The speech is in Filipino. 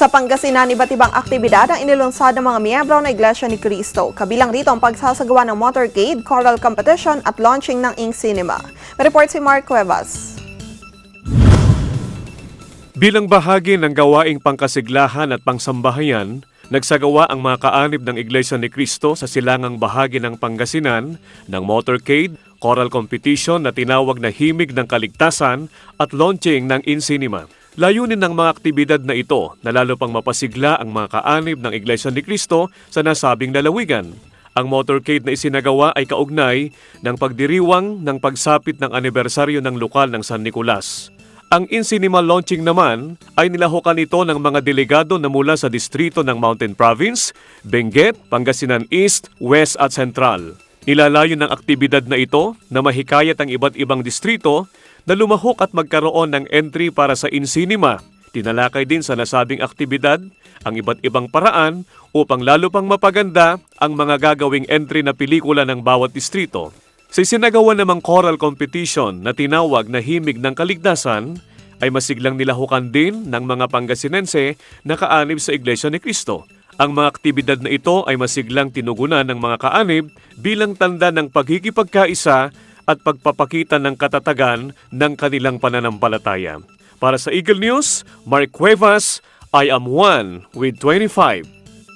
Sa Pangasinan, iba't ibang aktibidad ang inilunsad ng mga miyembro ng Iglesia ni Cristo. Kabilang rito ang pagsasagawa ng motorcade, choral competition at launching ng Ink Cinema. May report si Mark Cuevas. Bilang bahagi ng gawaing pangkasiglahan at pangsambahayan, nagsagawa ang mga kaanib ng Iglesia ni Cristo sa silangang bahagi ng Pangasinan ng motorcade, choral competition na tinawag na Himig ng Kaligtasan at launching ng Ink Cinema. Layunin ng mga aktibidad na ito na lalo pang mapasigla ang mga kaanib ng Iglesia ni Cristo sa nasabing lalawigan. Ang motorcade na isinagawa ay kaugnay ng pagdiriwang ng pagsapit ng anibersaryo ng lokal ng San Nicolas. Ang Ink Cinema launching naman ay nilahukan ito ng mga delegado na mula sa distrito ng Mountain Province, Benguet, Pangasinan East, West at Central. Nilalayo ng aktibidad na ito na mahikayat ang iba't ibang distrito na lumahok at magkaroon ng entry para sa Ink Cinema. Tinalakay din sa nasabing aktibidad ang iba't ibang paraan upang lalo pang mapaganda ang mga gagawing entry na pelikula ng bawat distrito. Sa isinagawa namang choral competition na tinawag na Himig ng Kaligtasan, ay masiglang nilahukan din ng mga Pangasinense na kaanib sa Iglesia ni Cristo. Ang mga aktibidad na ito ay masiglang tinugunan ng mga kaanib bilang tanda ng pagkikipagkaisa at pagpapakita ng katatagan ng kanilang pananampalataya. Para sa Eagle News, Mark Cuevas, I am one with 25.